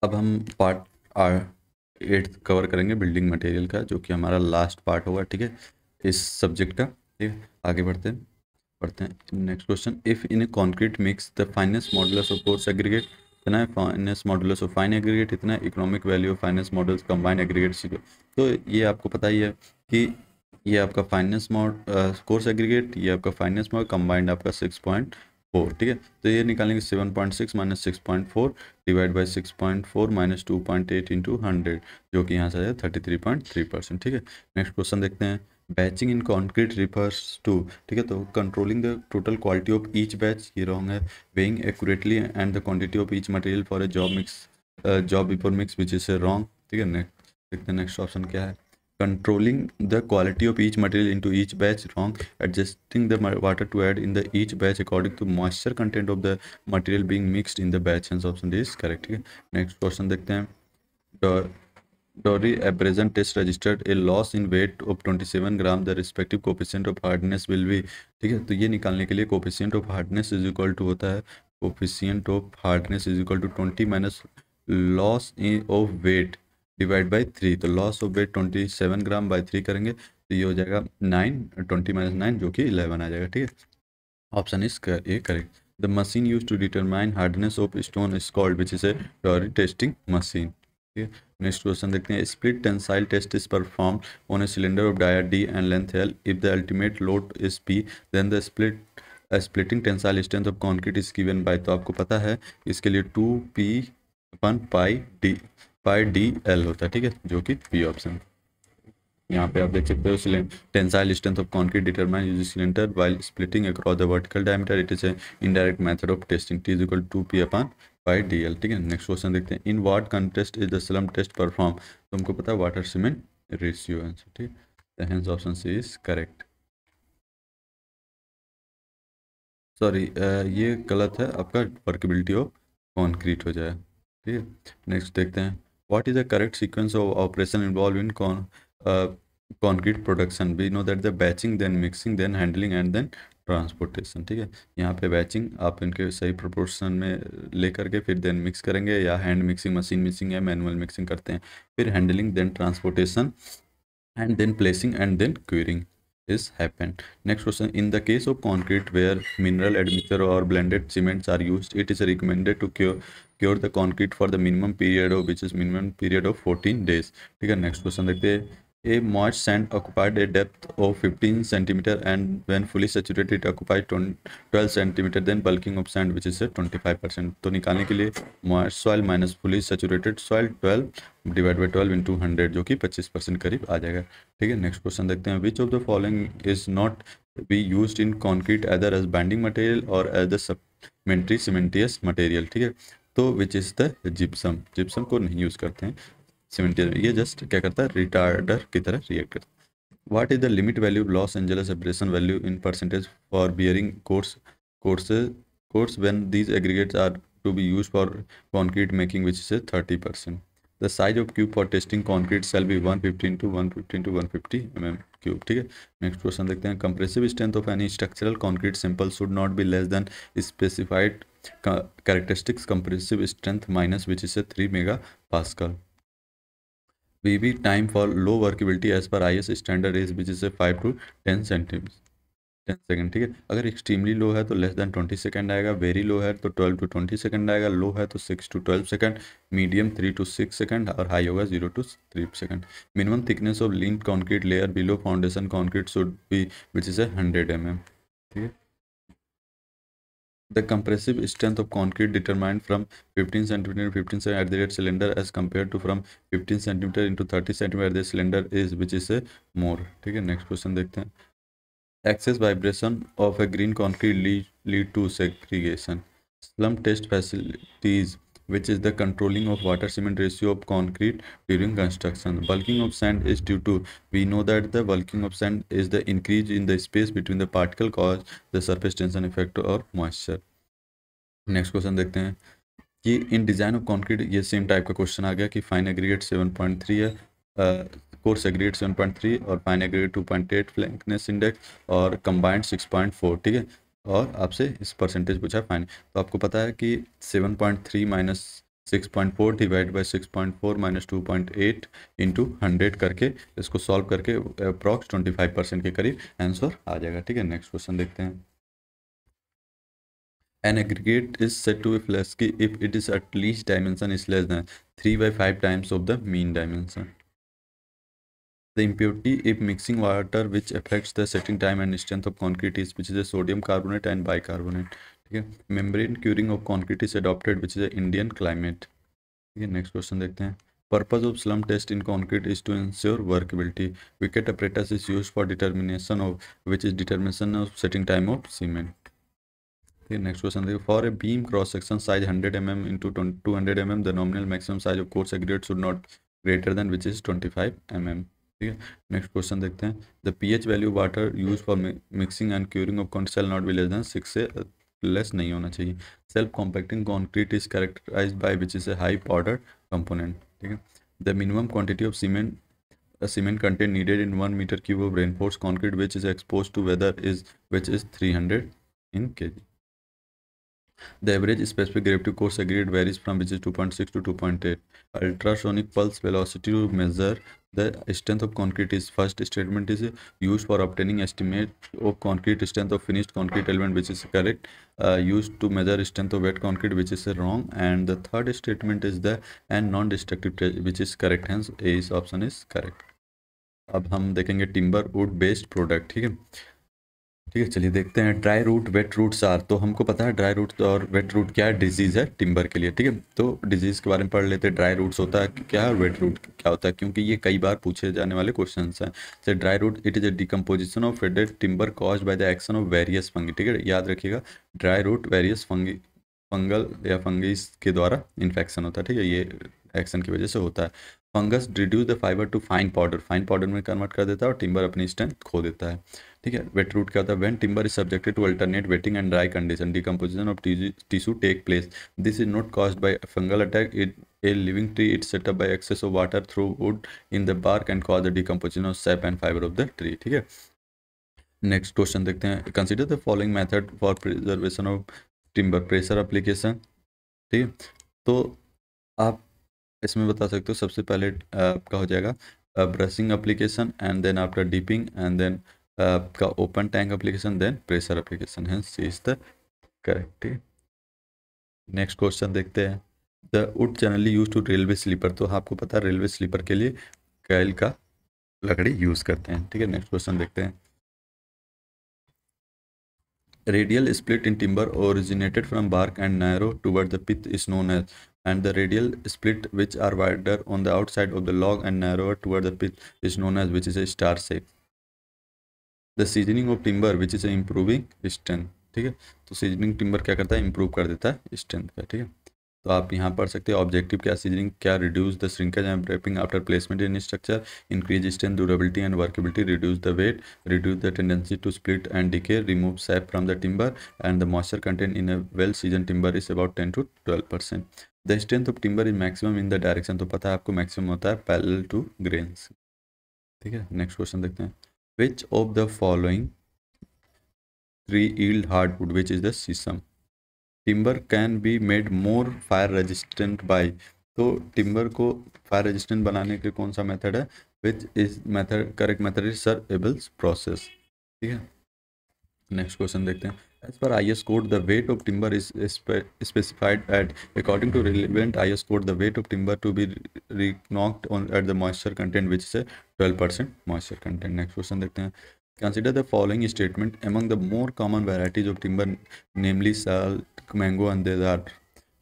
अब हम part 8 cover करेंगे बिल्डिंग मटेरियल का, जो कि हमारा लास्ट पार्ट होगा, ठीक है, इस सब्जेक्ट का। ठीक है, आगे बढ़ते हैं next question. If in A concrete mix the finance modulus of coarse aggregate इतना है, finance modulus of fine aggregate इतना है, economic value of finance models combined aggregate. तो ये आपको पता ही है कि ये आपका फाइनेंस मॉड कोर्स एग्रीगेट, ये आपका फाइनेंस मॉडल कंबाइंड आपका 6.4। ठीक है, तो ये निकालेंगे 7.6 minus 6.4 divide by 6.4 minus 2.8 into 100, जो कि यहाँ से है 33.3%। ठीक है, नेक्स्ट क्वेश्चन देखते हैं। Batching in concrete refers to, ठीक है, तो controlling the total quality of each batch, ये रॉन्ग है। Weighing accurately and the quantity of each material for a job before mix which is a wrong. ठीक है, next देखते हैं next option क्या है। Controlling the quality of each material into each batch, wrong. Adjusting the water to add in the each batch according to moisture content of the material being mixed in the batch, hence option D is correct। ठीक है, next question देखते हैं। Dory abrasion test registered a loss in weight of 27 gram, the respective coefficient of hardness will be। ठीक है, तो ये निकालने के लिए coefficient of hardness is equal to होता है, coefficient of hardness is equal to 20 minus loss of weight divide by 3। तो loss of weight 27 gram by 3 करेंगे तो ये हो जाएगा 9, 20 माइनस 9 जो कि 11 आ जाएगा। ठीक है, option is a correct. The machine use to determine hardness of stone is called which is a Dorry testing machine. ठीक है, नेक्स्ट क्वेश्चन देखते हैं। Split tensile test is perform on a cylinder of dia D and length L. If the ultimate load is P then the splitting tensile strength of concrete is given by. तो आपको पता है इसके लिए 2p/डी L होता है। ठीक है, जो कि पी ऑप्शन। यहाँ पे आप देख सकते हो tensile strength of concrete determine using cylinder while splitting across the vertical diameter. It is a indirect method of testing. T is equal to p/डी एल। ठीक है, नेक्स्ट क्वेश्चन देखते हैं। In what context is the slump test perform. तो हमको पता है water cement ratio answer. ठीक, the hence option C is correct. Sorry, ये गलत है, आपका वर्केबिलिटी ऑफ कॉन्क्रीट हो जाए। ठीक है, नेक्स्ट देखते हैं। What is the correct sequence of operation involve in concrete production? We know that the batching, then mixing, then handling and then transportation. ठीक है, यहाँ पे बैचिंग आप इनके सही प्रोपोर्शन में लेकर के फिर देन मिक्स करेंगे, या हैंड मिक्सिंग, मशीन मिक्सिंग या मैनुअल मिक्सिंग करते हैं, फिर handling, then transportation and then placing and then curing is happened. Next question. In the case of concrete where mineral admixture or blended cements are used, it is recommended to cure the concrete for the minimum period of which is minimum period of 14 days। ठीक है, next question देखते हैं। A moist sand occupied a depth of 15 centimeter and when fully saturated it occupied 12 centimeter, then bulking of sand which is 25%। तो निकालने के लिए moist soil minus fully saturated soil 12 divide by 12 into 100, जो कि 25% करीब आ जाएगा। ठीक है, नेक्स्ट क्वेश्चन देखते हैं। Which of the following is not be used in concrete either as binding material और as the supplementary cementitious material. ठीक है, तो which is the gypsum. Gypsum को नहीं यूज़ करते हैं सीमेंटियस, ये जस्ट क्या करता है, रिटार्डर की तरह रिएक्ट करता है। What is the limit value Los Angeles abrasion value in percentage for bearing course when these aggregates are to be use for concrete making which is 30%। The size of cube for testing concrete shall be 115 to 150 mm cube. ठीक है, next question देखते हैं। Compressive strength of any structural concrete simple should not be less than specified characteristics compressive strength minus which is 3 MPa। VB time for low workability as per IS standard is which is a 5 to 10 centimetre 10 second. ठीक है, अगर extremely low है तो less than 20 second आएगा, very low है तो 12 to 20 second आएगा, लो है तो 6 to 12 second, medium 3 to 6 second और हाई होगा 0 to 3 second. Minimum thickness of lean concrete layer below foundation concrete should be which is 100 mm। ठीक है, the compressive strength of concrete determined from 15 centimeter to 15 centimeter at the rate cylinder as compared to from 15 centimeter into 30 centimeter at the cylinder is which is a more। ठीक है, next question देखते हैं। excess vibration of a green concrete lead to segregation। slump test facilities which is the controlling of water cement ratio of concrete during construction। bulking of sand is due to, we know that the bulking of sand is the increase in the space between the particle cause the surface tension effect or moisture। Next question देखते हैं कि इन design of concrete, ये same type का question आ गया कि fine aggregate 7.3 है, coarse aggregate 7.3 और fine aggregate 2.8 फ्लैंकनेस index और कंबाइंड 6.4। ठीक है, और आपसे इस परसेंटेज पूछा फाइन। तो आपको पता है कि 7.3 minus 6.4 divide by 6.4 minus 2.8 into 100 करके इसको सॉल्व करके अप्रॉक्स 25% के करीब आंसर आ जाएगा। ठीक है, नेक्स्ट क्वेश्चन देखते हैं। An aggregate is said to be flasky if it is at least dimension is less than 3 by 5 times of the mean dimension. The impurity if mixing water which affects the setting time and strength of concrete is which is a sodium carbonate and bicarbonate. ठीक है, membrane curing of concrete is adopted which is a Indian climate. ठीक है, next question देखते हैं। Purpose of slump test in concrete is to ensure workability. Wicket apparatus is used for determination of which is determination of setting time of cement. ठीक है, next question देखिए। For a beam cross section size 100 mm into 200 mm the nominal maximum size of coarse aggregate should not greater than which is 25 mm। ठीक है, next question देखते हैं। The pH value water use for mixing and curing of concrete shall not be less than 6 से लेस नहीं होना चाहिए। Self compacting concrete is characterize by which is A high powder component. ठीक है, the minimum quantity of cement content needed in 1 meter cube of reinforced concrete which is exposed to weather is which is 300 in kg. The average specific gravity course aggregate varies from which is 2.6 to 2.8. Ultrasonic pulse velocity to measure the strength of concrete is first statement is used for obtaining estimate of concrete strength of finished concrete element which is correct. Used to measure strength of wet concrete which is wrong, and the third statement is the and non-destructive test which is correct. Hence A is option is correct. अब हम देखेंगे timber would based product. ठीक है, ठीक है, चलिए देखते हैं। Dry root wet roots are, तो हमको पता है ड्राई रूट और वेट रूट क्या डिजीज़ है टिम्बर के लिए। ठीक है, तो डिजीज़ के बारे में पढ़ लेते हैं। ड्राई रूट्स होता है क्या है और वेट रूट क्या होता है, क्योंकि ये कई बार पूछे जाने वाले क्वेश्चन हैं। तो dry root it is a decomposition of faded timber caused by the action of various fungi. ठीक है, याद रखिएगा ड्राई रूट वेरियस फंगल या फंगीज के द्वारा इन्फेक्शन होता है। ठीक है, ये एक्शन की वजह से होता है। Fungus reduce the fibre to fine powder में कन्वर्ट कर देता है और टिम्बर अपनी स्ट्रेंथ खो देता है। ठीक है, वेट रूट क्या होता है? When timber is subjected to alternate wetting and dry condition decomposition of tissue take place. This is not caused by fungal attack it a living tree it set up by access of water through wood in the bark and cause the decomposition of sap and fibre of the tree. ठीक है, next question देखते हैं। Consider the following method for preservation of timber pressure application. ठीक है, तो आप इसमें बता सकते हो सबसे पहले आपका हो जाएगा brushing application and then after dipping and then आपका open tank application then pressure application है। C is the correct. Next question देखते हैं। The wood generally use to railway sleeper, तो आपको पता है रेलवे स्लीपर के लिए कैल का लकड़ी यूज करते हैं। ठीक है, नेक्स्ट क्वेश्चन देखते हैं। Radial split in timber originated from bark and narrow toward the pith is known as, and the radial split which are wider on the outside of the log and narrower toward the pith is known as which is a star shape. The seasoning of timber which is a improving strength। ठीक है, तो seasoning timber क्या करता है? Improve कर देता है strength का। ठीक है, तो आप यहाँ पढ़ सकते हैं ऑब्जेक्टिव क्या सीजनिंग क्या reduce the shrinkage and warping after placement in structure, increase strength durability and workability, reduce the weight, reduce the tendency to split and decay, remove sap from the timber and the moisture content in a well season timber is about 10 to 12%। The strength of timber is maximum in the direction, तो पता है आपको maximum होता है parallel to grains. ठीक है, next question देखते हैं। Which of the following tree yield hardwood which is the shisham. Timber can be made more fire resistant by, तो टिम्बर को फायर रेजिस्टेंट बनाने के कौन सा मेथड है? Which is method correct method is sir Abel's process. ठीक है, next question देखते हैं। As per IS code the weight of timber is specified at according to relevant IS code the weight of timber to be reckoned on at the moisture content which is 12% moisture content. Next question देखते हैं। Consider the following statement among the more common varieties of timber, namely sal, mango, and deodar.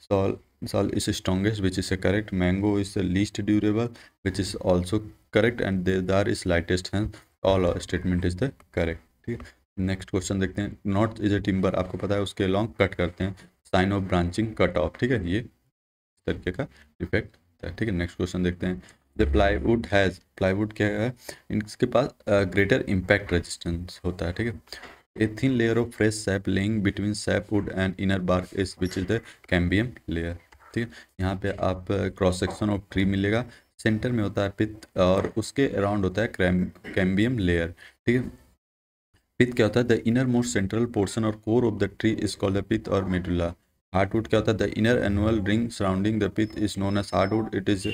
Sal is strongest, which is correct. Mango is the least durable, which is also correct, and deodar is lightest. Hence, all our statement is the correct. ठीक है, next question देखते हैं। Not is a timber, आपको पता है उसके long cut करते हैं, sign of branching cut off. ठीक है, ये इस तरीके का इफेक्ट है। ठीक है, नेक्स्ट क्वेश्चन देखते हैं। द प्लाईवुड हैज़, प्लाईवुड क्या है? इनके पास ग्रेटर इम्पैक्ट रेजिस्टेंस होता है। ठीक है, a thin layer of fresh sap lying between sap wood and inner bark is which is the cambium layer. ठीक है, यहाँ पे आप क्रॉस सेक्शन ऑफ ट्री मिलेगा, सेंटर में होता है पिथ और उसके अराउंड होता है कैम्बियम लेयर। ठीक है, पिथ क्या होता है? The inner most central portion or core of the tree is called the pith or medulla. Hardwood क्या होता है? The inner annual ring surrounding the pith is known as hardwood. It is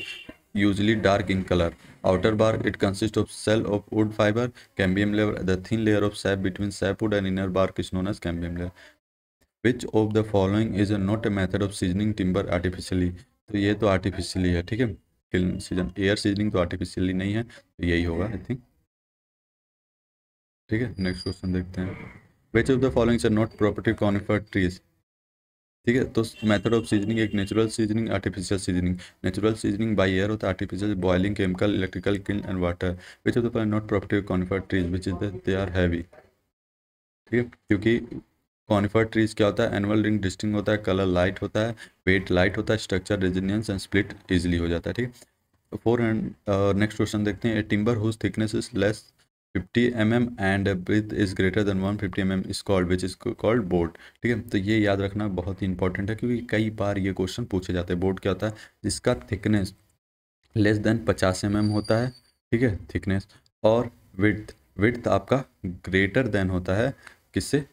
usually dark in color. Outer bark, it consists of cell of wood fiber, cambium layer. The thin layer of sap between sapwood and inner bark is known as cambium layer. Which of the following is not a method of seasoning timber artificially? तो ये तो artificially है, ठीक है. Kiln season, air seasoning तो artificially नहीं है, तो यही होगा आई थिंक. ठीक है, नेक्स्ट क्वेश्चन देखते हैं. Which of the following are not property conifer trees? ठीक है, तो मेथड ऑफ सीजनिंग एक natural seasoning, artificial seasoning. Natural seasoning by air होता है, artificial boiling, chemical, electrical, kiln and water. Which of the following not property of conifer trees? Which is they are heavy. ठीक है, क्योंकि conifer trees क्या होता है? Annual ring distinct होता है, कलर लाइट होता है, वेट लाइट होता है, structure resilience and split easily हो जाता है. ठीक है, 4 एंड नेक्स्ट क्वेश्चन देखते हैं. A timber whose thickness is less 50 mm and breadth is greater than 150 mm is called, which is called board. ठीक है, तो ये याद रखना बहुत ही इंपॉर्टेंट है, क्योंकि कई बार ये क्वेश्चन पूछे जाते हैं. बोर्ड क्या होता है? जिसका थिकनेस लेस देन 50 mm होता है, ठीक है, थिकनेस. और विड्थ, विड्थ आपका ग्रेटर देन होता है किससे?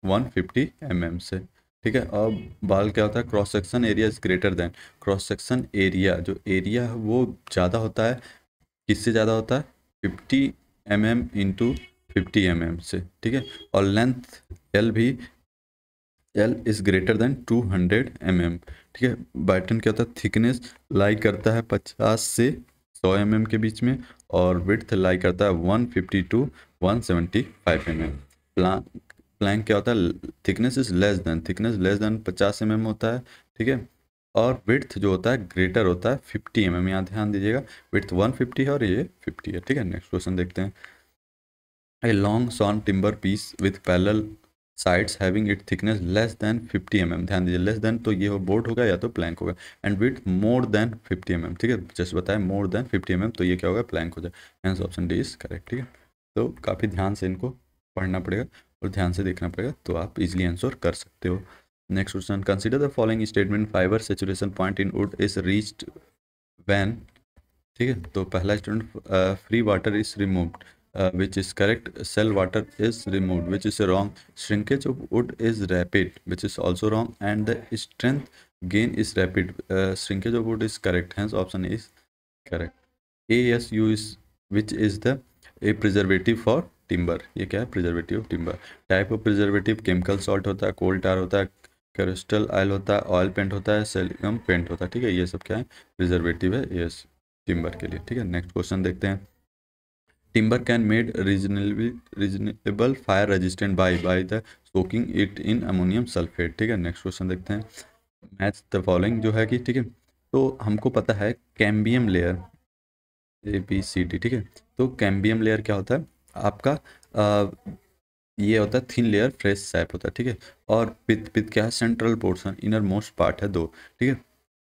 150 mm से. ठीक है, और बाल क्या होता है? Cross section area is greater then. Cross section area, जो एरिया है वो ज़्यादा होता है, किससे ज़्यादा होता है? 50 mm इंटू 50 mm से. ठीक है, और लेंथ एल भी, L is greater then 200 mm. ठीक है, बाइटन क्या होता है? थिकनेस लाई करता है 50 से 100 mm के बीच में, और विड्थ लाई करता है 150 टू 175 mm. प्लैंक क्या होता है? Thickness is less than, thickness less than 50 mm होता है. ठीक है, और विड्थ जो होता है ग्रेटर होता है 50 mm. यहाँ ध्यान दीजिएगा, विड्थ 150 है और ये 50 है. ठीक है, नेक्स्ट क्वेश्चन देखते हैं. A long sawn timber piece with parallel sides having it thickness less than 50 mm. ध्यान दीजिए, लेस देन तो ये हो बोर्ड होगा या तो प्लैंक होगा. And width more than 50 mm. ठीक है, जस्ट बताया मोर देन 50 mm, तो ये क्या होगा? प्लैंक हो जाए. Hence option D is correct. ठीक है, तो काफ़ी ध्यान से इनको पढ़ना पड़ेगा और ध्यान से देखना पड़ेगा, तो आप इजीली आंसर कर सकते हो. Next question. Consider the following statement. Fibre saturation point in would is reached when. ठीक है, तो पहला student, free water is removed, which is correct. Cell water is removed, which is wrong. Shrinkage of wood is rapid, which is also wrong. And the strength gain is rapid. Shrinkage of wood is correct, hence option is correct. ASU is, which is the a preservative for timber. ये क्या है? preservative timber. Type of preservative, chemical salt होता है, coal tar होता है, crystal oil होता है, oil paint होता है, silicon paint होता है. ठीक है, ये सब क्या है? preservative है AS timber के लिए. ठीक है, नेक्स्ट क्वेश्चन देखते हैं. Timber can made reasonable fire resistant by the soaking it in ammonium sulfate. ठीक है, नेक्स्ट क्वेश्चन देखते हैं. मैच द फॉलोइंग जो है कि, ठीक है, तो हमको पता है कैम्बियम लेयर, ABCD. ठीक है, तो कैम्बियम लेयर क्या होता है? आपका ये होता है थिन लेयर, फ्रेश सैप होता है. ठीक है, और पित, पित क्या है? Central portion, inner most part है 2. ठीक है,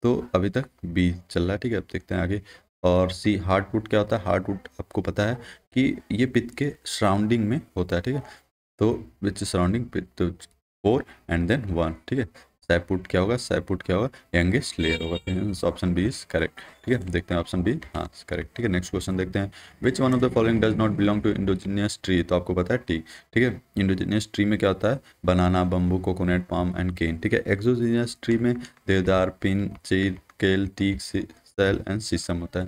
तो अभी तक बी चल रहा है. ठीक है, अब देखते हैं आगे. और सी हार्डवुड क्या होता है? हार्डवुड आपको पता है कि ये पित के सराउंडिंग में होता है. ठीक है, तो विच सराउंडिंग पित, तो 4 एंड देन 1. ठीक है, सैपवुड क्या होगा? सैपवुड क्या होगा? यंगेस्ट लेयर होगा. Option B is correct. ठीक है, देखते हैं ऑप्शन बी, हाँ करेक्ट. ठीक है, नेक्स्ट क्वेश्चन देखते हैं. Which one of the following does not belong to indigenous tree? तो आपको पता है टी. ठीक है, इंडोजिनियस ट्री में क्या होता है? बनाना, बम्बू, कोकोनट, पाम एंड केन. ठीक है, एक्सोजिनियस ट्री में देवदार, पिन, चीड़, केल, टीक, सेल एंड शीशम होता है.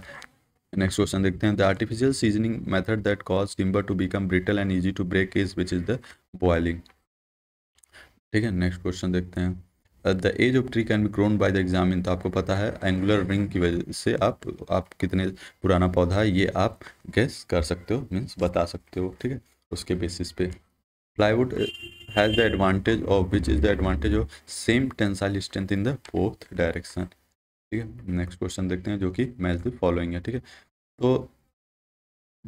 नेक्स्ट क्वेश्चन देखते हैं. The artificial seasoning method that cause timber to become brittle and easy to break is, which is the boiling. ठीक है, नेक्स्ट क्वेश्चन देखते हैं. The age of tree can be grown by the examine. तो आपको पता है angular ring की वजह से आप कितने पुराना पौधा है ये आप गेस कर सकते हो, मीन्स बता सकते हो. ठीक है, उसके बेसिस पे. Plywood has the advantage of, which is the advantage of same tensile strength in the both direction. ठीक है, नेक्स्ट क्वेश्चन देखते हैं जो कि मैच द फॉलोइंग है. ठीक है, तो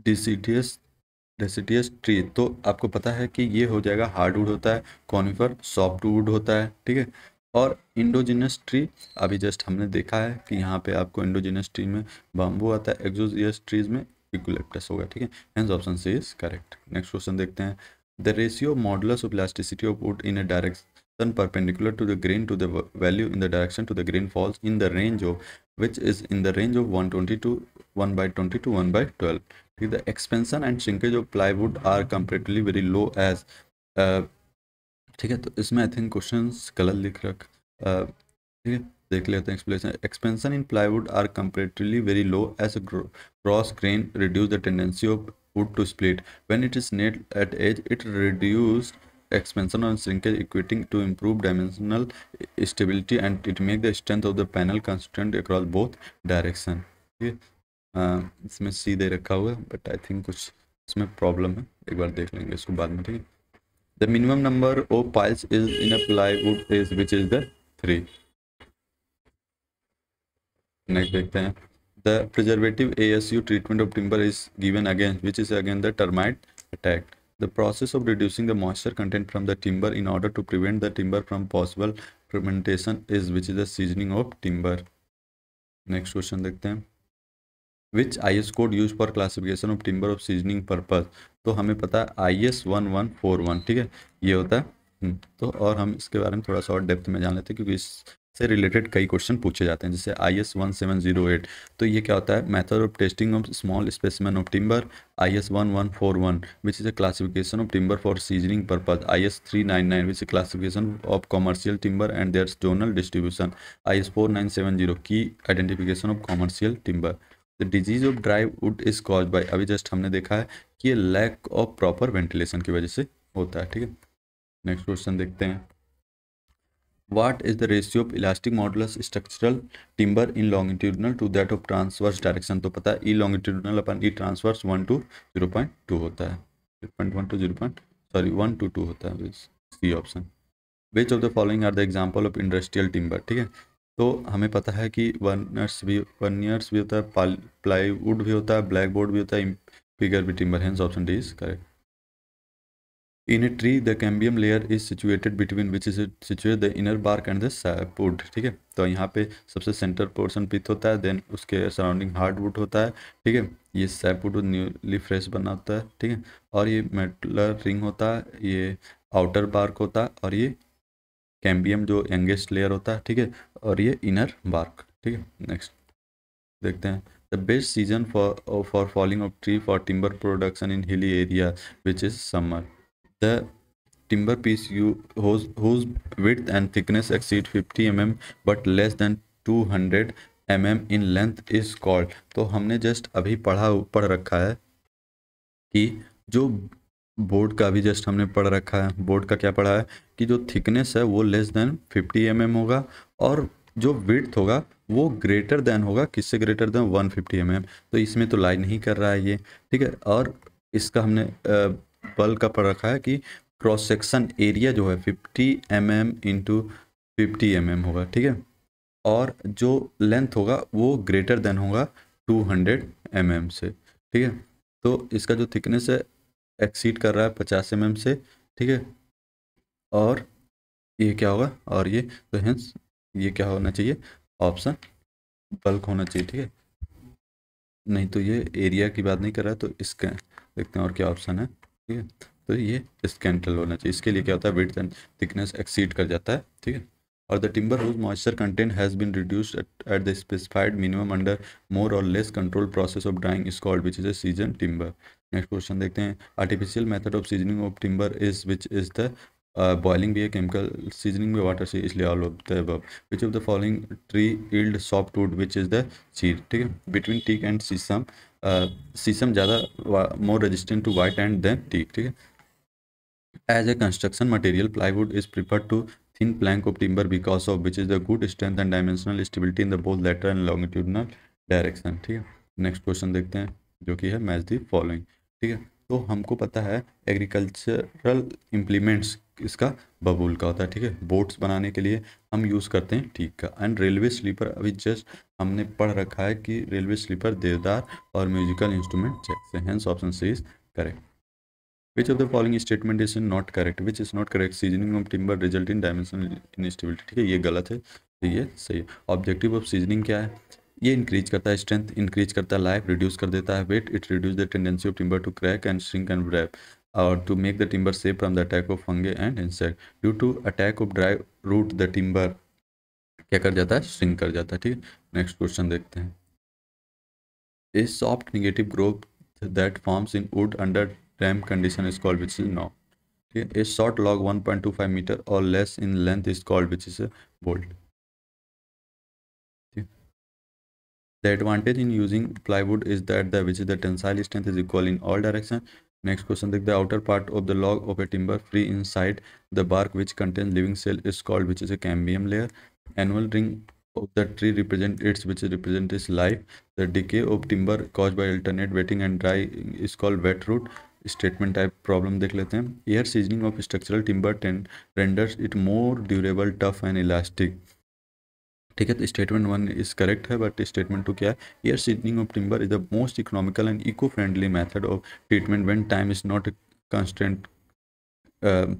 डेसिडियस ट्री, तो आपको पता है कि ये हो जाएगा हार्डवुड होता है, कॉनिफर सॉफ्टवुड होता है. ठीक है, और इंडोजिनस ट्री अभी जस्ट हमने देखा है कि यहाँ पे आपको इंडोजिनस ट्री में बाम्बू आता है, एक्सोजियस ट्रीज में यूकेलिप्टस होगा. ठीक है, hence option C is correct. Next question देखते हैं. The ratio modulus of elasticity of wood in a direction perpendicular to the grain to the value in the direction to the grain falls in the range of, which is in the range of 120 to 1/20 to 1/12. The expansion and shrinkage of plywood are comparatively very low as. ठीक है, तो इसमें I think question गलत लिख ठीक है, देख लेते हैं explanation. Expansion in plywood are comparatively very low as cross grain reduce the tendency of wood to split. When it is nailed at edge, it reduces expansion on shrinkage, equating to improved dimensional stability and it make the strength of the panel consistent across both direction. ठीक है, इसमें सी दे रखा हुआ है but I think कुछ इसमें problem है, एक बार देख लेंगे इसको बाद में। ठीक है, the minimum number of piles is in a plywood is which is the 3। Next देखते हैं, the preservative ASU treatment of timber is given again, which is again the termite attack. The process of reducing the moisture content from the timber in order to prevent the timber from possible fermentation is which is the seasoning of timber. Next question देखते हैं, which IS code used for classification of timber of seasoning purpose? तो हमें पता है IS 1141, ठीक है, ये होता है। तो और हम इसके बारे में थोड़ा सा और डेप्थ में जान लेते हैं क्योंकि से रिलेटेड कई क्वेश्चन पूछे जाते हैं, जैसे IS 1708। तो ये क्या होता है, method of testing of small specimen of timber. IS 1141 which is a classification of timber for seasoning purpose. IS 399 which is classification of commercial timber and their zonal distribution. IS 4970 की identification of commercial timber. The disease of dry wood is cause by, अभी just हमने देखा है कि ये lack of proper ventilation की वजह से होता है। ठीक है, नेक्स्ट क्वेश्चन देखते हैं, What is the ratio of elastic modulus structural timber in longitudinal to that of transverse direction? तो पता है E longitudinal upon E transverse 1 to 0.2 होता है, 0.1 to 1 to 2 होता है, C option. Which of the following are the example of industrial timber? ठीक है, तो हमें पता है कि वर्नियर्स भी होता है, प्लाईवुड भी होता है, ब्लैक बोर्ड भी होता है, फिगर भी timber, hence option D is correct. In a tree, the cambium layer is situated between which is situated the inner bark and the sapwood। ठीक है, तो यहाँ पे सबसे सेंटर पोर्शन पिथ होता है, देन उसके सराउंडिंग हार्डवुड होता है। ठीक है, ये सैपवुड न्यूली फ्रेश बना होता है। ठीक है, और ये मेटलर रिंग होता है, ये आउटर बार्क होता है, और ये कैम्बियम जो यंगेस्ट लेयर होता है। ठीक है, और ये इनर बार्क। ठीक है, नेक्स्ट देखते हैं, the best season for falling of tree for timber production in hilly area which is summer. The timber piece whose width and thickness exceed 50 mm but less than 200 mm in length is called। तो हमने just अभी पढ़ रखा है कि जो board का भी जस्ट हमने पढ़ रखा है, बोर्ड का क्या पढ़ा है कि जो थिकनेस है वो लेस देन 50 mm होगा और जो विड्थ होगा वो ग्रेटर देन होगा, किससे ग्रेटर देन 150 mm। तो इसमें तो लाई नहीं कर रहा है ये। ठीक है, और इसका हमने बल का पढ़ रखा है कि क्रॉस सेक्शन एरिया जो है 50 mm इंटू 50 mm होगा। ठीक है, और जो लेंथ होगा वो ग्रेटर देन होगा 200 mm से। ठीक है, तो इसका जो थिकनेस है एक्सीड कर रहा है 50 mm से। ठीक है, और ये क्या होगा, और ये तो हेंस ये क्या होना चाहिए, ऑप्शन बल्क होना चाहिए। ठीक है, नहीं तो ये एरिया की बात नहीं कर रहा है, तो इसका देखते हैं और क्या ऑप्शन है। ठीक है, तो ये स्कैंटल होना चाहिए, इसके लिए क्या होता है विड्थ एंड थिकनेस एक्सीड कर जाता है। ठीक है, और the timber whose moisture content has been reduced at the specified minimum under more or less controlled process of drying is called which is a season timber. Next question देखते हैं, artificial method of seasoning of timber is which is the boiling भी है, chemical seasoning में water से, इसलिए all of the above. Which of the following tree yield soft wood which is the चीर। ठीक है, between teak and sisam, sisam ज़्यादा more resistant to white and then teak. ठीक है, as a construction material plywood is preferred to thin plank of timber because of which is the good strength and dimensional stability in the both lateral and longitudinal direction। ठीक है, next question देखते हैं जो कि है match the following. ठीक है, तो हमको पता है एग्रीकल्चरल इम्प्लीमेंट्स इसका बबूल का होता है। ठीक है, बोट्स बनाने के लिए हम यूज़ करते हैं टीक का। एंड रेलवे स्लीपर अभी जस्ट हमने पढ़ रखा है कि रेलवे स्लीपर देवदार और म्यूजिकल इंस्ट्रूमेंट चेक से, hence option C is correct. Which of the following statement is not correct? Which is not correct? Seasoning of timber result in dimensional instability। ठीक है, ये गलत है, तो ये सही है। ऑब्जेक्टिव ऑफ सीजनिंग क्या है, ये इंक्रीज करता है स्ट्रेंथ, इंक्रीज करता है लाइफ, रिड्यूस कर देता है weight, it reduce the tendency of timber to crack and shrink and break or to make the timber safe from the attack of fungi and insect. Due to attack of dry rot the timber क्या कर जाता है, shrink कर जाता है। ठीक है, next question देखते हैं, ए soft negative growth that forms in would under damp condition is called which is not। ठीक है, a short log 1.25 meter or less in length is called which is a bolt। The advantage in using plywood is that the which is the tensile strength is equal in all directions. Next question, the outer part of the log of a timber free inside the bark which contains living cell is called which is a cambium layer. Annual ring of the tree represent its which represent its life. The decay of timber caused by alternate wetting and dry is called wet root. Statement type problem देख लेते हैं. Air seasoning of structural timber renders it more durable tough and elastic. ठीक है, तो statement 1 is correct है, but statement 2 क्या है? Air seasoning of timber is the most economical and eco friendly method of treatment when time is not constant.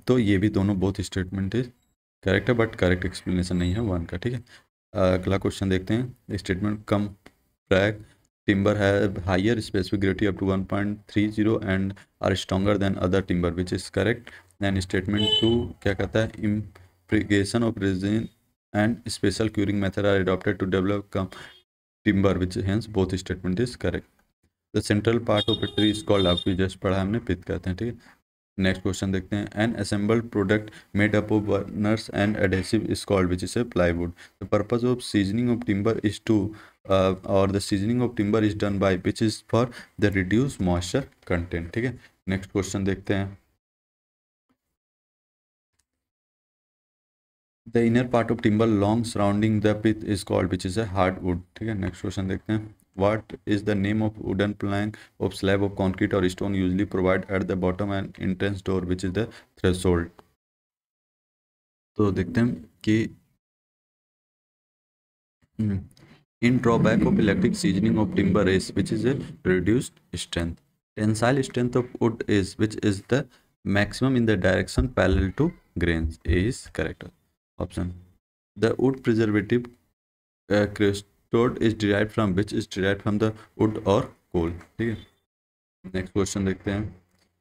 तो ये भी दोनों बोथ स्टेटमेंट इज करेक्ट है, बट करेक्ट एक्सप्लेनेशन नहीं है 1 का. ठीक है, अगला क्वेश्चन देखते हैं. स्टेटमेंट कम ब्रैक timber have higher specific gravity up to 1.30 and are stronger than other timber, which is correct. Then statement 2 क्या कहता है? Impregation of resin and special curing method are adopted to develop timber, which hence both statement is correct. The central part of a tree is called, आपको just पढ़ा हमने, पित कहते हैं. ठीक है, नेक्स्ट क्वेश्चन देखते हैं. An assembled product made up of veneers and adhesive is called which is a plywood. The purpose of seasoning of timber is to और the seasoning of timber is done by which is for the reduce moisture content. ठीक है, next question देखते हैं. The inner part of timber long surrounding the pith is called which is a hardwood. ठीक है, next question देखते हैं. What is the name of wooden plank of slab of concrete or stone usually provide at the bottom and entrance door, which is the threshold? तो देखते हैं कि in drawback of electric seasoning of timber is which is a reduced strength. Tensile strength of wood is which is the maximum in the direction parallel to grains. A is correct option. The wood preservative crystode is derived from which is derived from the wood or coal. ठीक है, next question देखते हैं.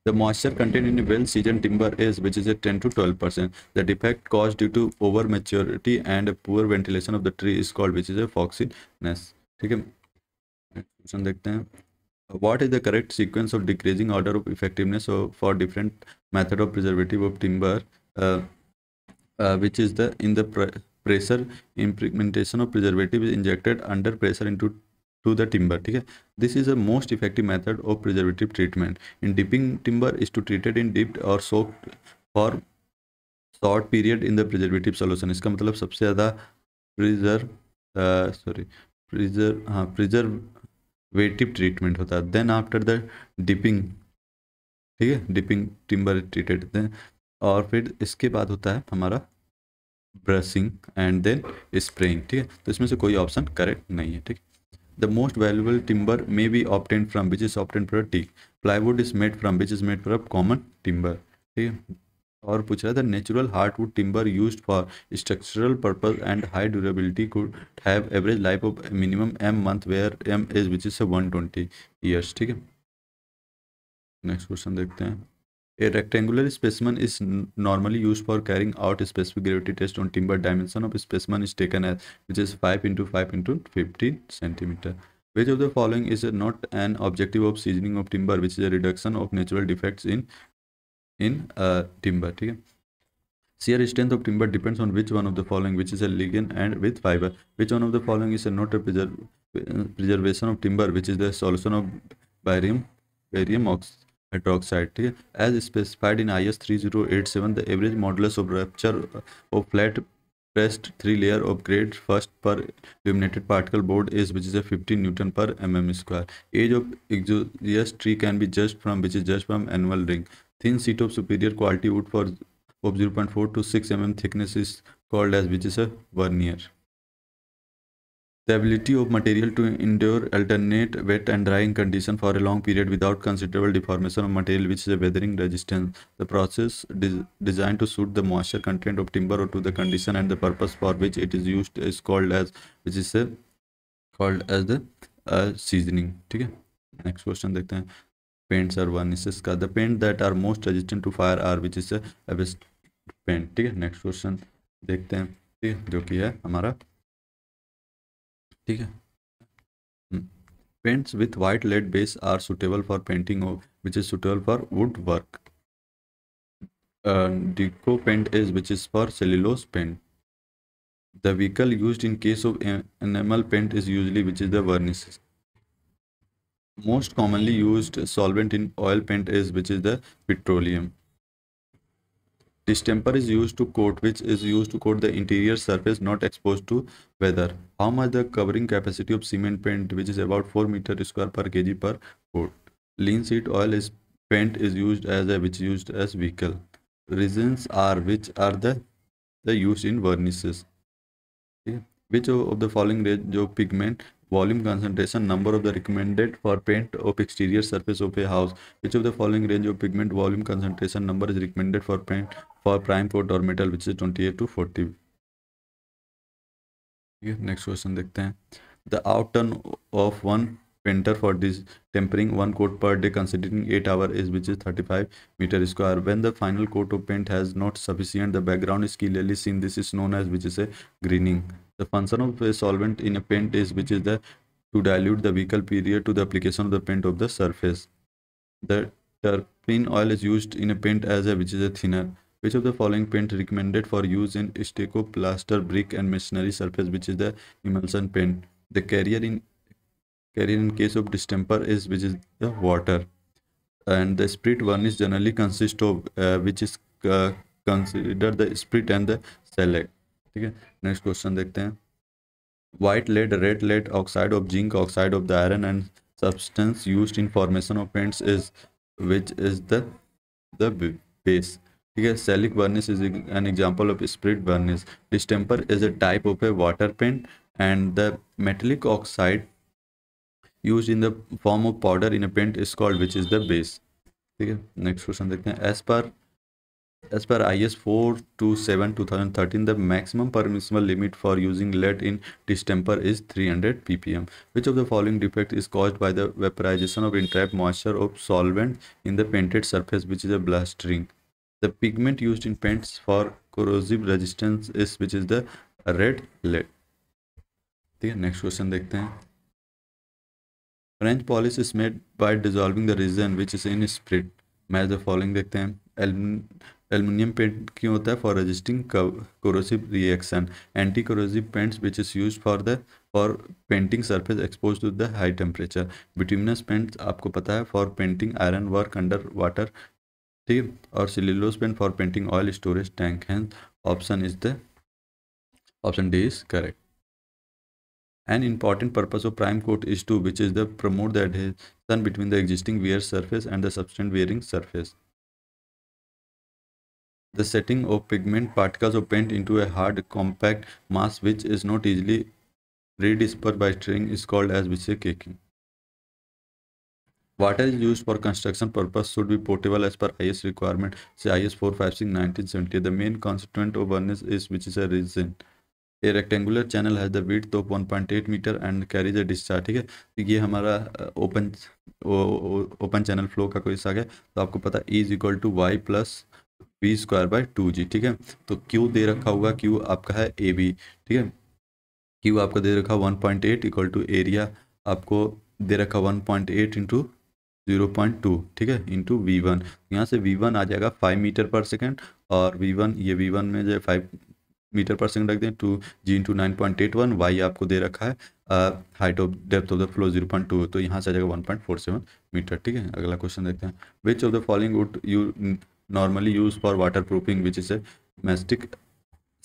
The moisture contained in well seasoned timber is which is a 10 to 12%. The defect caused due to over maturity and poor ventilation of the tree is called which is a foxiness. ठीक है, question देखते हैं. What is the correct sequence of decreasing order of effectiveness for different method of preservative of timber, which is the in the pressure impregmentation of preservative is injected under pressure into to the timber. ठीक है, this is the most effective method of preservative treatment. In dipping timber is to treat it in dipped or soaked for short period in the preservative solution. इसका मतलब सबसे ज़्यादा preservative treatment होता है. Then after the dipping, ठीक है, dipping timber treated then, और फिर इसके बाद होता है हमारा ब्रशिंग एंड देन स्प्रेइंग. ठीक है, तो इसमें से कोई ऑप्शन करेक्ट नहीं है. ठीक है, the most valuable timber may be obtained from which is obtained from teak. Plywood is made from which is made from common timber. ठीक है, और पूछ रहा था natural hardwood timber used for structural purpose and high durability could have average life of minimum m month where m is which is 120 years. ठीक है, next question देखते हैं. A rectangular specimen is normally used for carrying out a specific gravity test on timber. Dimension of specimen is taken as which is 5 into 5 into 15 centimeter. Which of the following is not an objective of seasoning of timber, which is a reduction of natural defects in timber. ठीक है, shear strength of timber depends on which one of the following, which is a ligand and with fiber. Which one of the following is not a preservation of timber, which is the solution of barium hydroxide. ठीक है, as specified in IS 3087, the average modulus of rupture of flat pressed 3 layer of grade first per illuminated particle board is which is a 15 Newton per mm square. Age of exiguous tree can be judged from which is judged from annual ring. Thin sheet of superior quality wood for of 0.4 to 6 mm thickness is called as which is a veneer. The ability of material to endure alternate wet and drying condition for a long period without considerable deformation of material, which is a weathering resistance. The process designed to suit the moisture content of timber or to the condition and the purpose for which it is used is called as which is called as the seasoning. ठीक है, next question देखते हैं. Paints or varnishes का. The paint that are most resistant to fire are which is asbestos paint. ठीक है, next question देखते हैं. ठीक है, जो कि है हमारा, ठीक है, paints with white lead base are suitable for painting of which is suitable for wood work. Duco paint is which is for cellulose paint. The vehicle used in case of enamel paint is usually which is the varnish. Most commonly used solvent in oil paint is which is the petroleum. Distemper is used to coat, which is used to coat the interior surface not exposed to weather. How much the covering capacity of cement paint, which is about 4 meter square per kg per coat. Linseed oil is paint is used as a which is used as vehicle. Resins are which are the used in varnishes. ठीक है? Which of the following range of pigment volume concentration number of the recommended for paint of exterior surface of a house? Which of the following range of pigment volume concentration number is recommended for paint for prime coat or metal, which is 28 to 40? ठीक है, next question देखते हैं. The outturn of one painter for this tempering one coat per day considering 8 hours is which is 35 meter square. When the final coat of paint has not sufficient, the background is clearly seen. This is known as which is a greening. The function of a solvent in a paint is which is the to dilute the vehicle period to the application of the paint of the surface. The terpene oil is used in a paint as a which is a thinner. Which of the following paint recommended for use in stucco, plaster, brick and masonry surface, which is the emulsion paint? The carrier in case of distemper is which is the water. And the sprit varnish generally consists of which is considered the sprit and the shellac. ठीक है, next question देखते हैं. White lead, red lead, oxide of zinc, oxide of the iron and substance used in formation of paints is which is the base. ठीक है, shellac varnish is an example of sprit varnish. Distemper is a type of a water paint and the metallic oxide used in the form of powder in a paint is called which is the base. ठीक है, next question देखते हैं. As per IS 427/2013, the maximum permissible limit for using lead in distemper is 300 ppm. Which of the following defect is caused by the vaporization of entrapped moisture of solvent in the painted surface, which is a blistering? The pigment used in paints for corrosive resistance is which is the red lead. ठीक है, next question देखते हैं. French polish is made by dissolving the resin which is in spirit. Match the following देखते हैं. Aluminium paint क्यों होता है? For resisting corrosive reaction. Anti corrosive paints which is use for painting surface expose to the high temperature. Bituminous paints आपको पता है for painting iron work under water. ठीक है, और cellulose paint for painting oil storage tank. Hence option D is correct. An important purpose of prime coat is to which is the promote the adhesion between the existing wear surface and the subsequent wearing surface. The setting of pigment particles of paint into a hard compact mass which is not easily redispersed by stirring is called as which is caking. Water is used for construction purpose should be potable as per IS requirement. Say IS 456/1970. The main constituent of varnish is which is a resin. A rectangular channel has the width of 1.8 meter and carries a discharge. ठीक है, तो ये हमारा open channel flow का कोई हिस्सा है. तो आपको पता है E = y + v²/2g. ठीक है, तो Q दे रखा होगा, Q आपका है AB. ठीक है, Q आपका दे रखा 1.8 = एरिया आपको दे रखा 1.8 × 0.2. ठीक है, इंटू V1. यहाँ से V1 आ जाएगा 5 मीटर पर सेकेंड और V1 ये V1 में जो 5 मीटर पर सेकंड रख दें. 2g × 9.81. वाई आपको दे रखा है height of depth of the flow 0.2. तो यहाँ से आ जाएगा 1.47 मीटर. ठीक है, अगला क्वेश्चन देखते हैं. Which of the following would you normally use for water proofing which is A mastic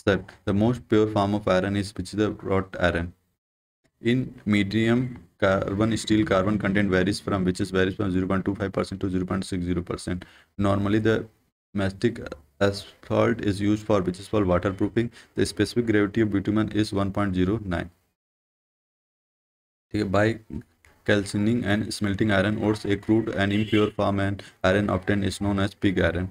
sir. The most pure form of iron is which is the wrought iron. In medium carbon steel, carbon content varies from 0.25% to 0.60%. Normally the mastic asphalt is used for which is for waterproofing. The specific gravity of bitumen is 1.09. ठीक है, by calcining and smelting iron ores, a crude and impure form and iron obtained is known as pig iron.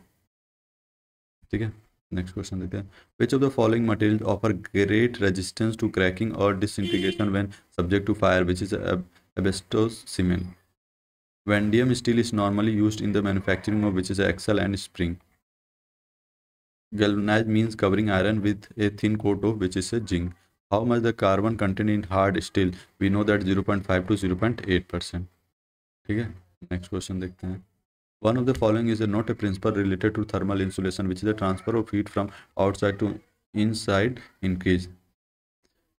ठीक है, next question देखते हैं. Which of the following material offer great resistance to cracking or disintegration when subject to fire, which is asbestos cement. Vanadium steel is normally used in the manufacturing of which is axle and spring. Galvanized means covering iron with a thin coat of which is a zinc. How much the carbon content in hard steel? We know that 0.5 to 0.8%. ठीक है, next question देखते हैं. One of the following is not a principle related to thermal insulation, which is the transfer of heat from outside to inside increase.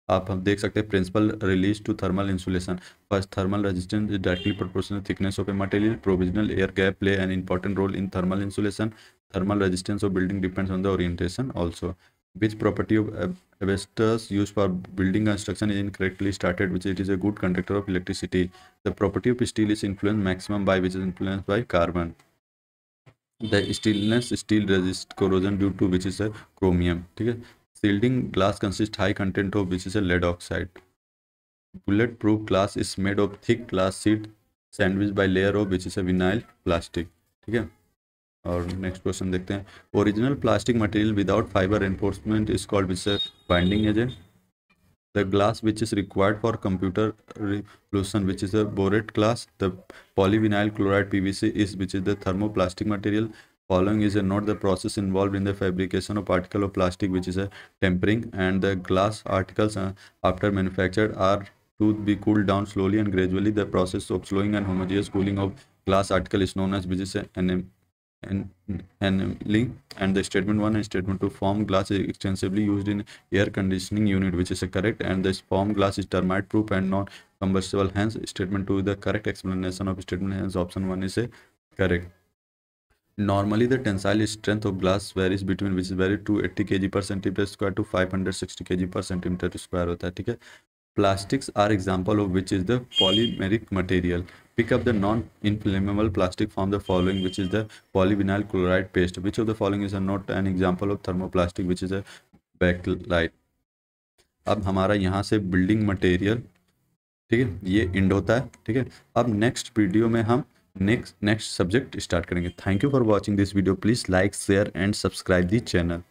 आप हम देख सकते हैं principle relates to thermal insulation. First, thermal resistance is directly proportional thickness of a material. Provisional air gap play an important role in thermal insulation. Thermal resistance of building depends on the orientation also. Which property of asbestos used for building construction is incorrectly stated, which it is a good conductor of electricity? The property of steel is influenced maximum by which is influenced by carbon. The stainless steel resists corrosion due to which is a chromium. ठीक है. Shielding glass consists high content of which is a lead oxide. Bulletproof glass is made of thick glass sheet sandwiched by layer of which is a vinyl plastic. ठीक है. और next question देखते हैं. Original plastic material without fibre enforcement is called which binding agent. The glass which is required for computer revolution which is the borate glass. The polyvinyl chloride PVC is which is the thermoplastic material. Following is not the process involved in the fabrication of particle of plastic which is a tempering, and the glass articles after manufactured are to be cooled down slowly and gradually. The process of slowing and homogeneous cooling of glass article is known as which is annealing. And the statement 1 and statement 2, form glass is extensively used in air conditioning unit which is correct, and this form glass is termite proof and non combustible. Hence statement 2 is the correct explanation of statement. Hence option 1 is correct. Normally the tensile strength of glass varies between which is vary to 80 kg per centimeter square to 560 kg per centimeter square होता है. ठीक है. Plastics are example of which is the polymeric material. Pick up the non-inflammable plastic from the following which is the polyvinyl chloride paste. Which of the following is not an example of thermoplastic which is a bakelite. अब हमारा यहाँ से building material, ठीक है, ये end होता है. ठीक है. अब नेक्स्ट वीडियो में हम नेक्स्ट सब्जेक्ट स्टार्ट करेंगे. Thank you for watching this video. Please like share and subscribe the channel.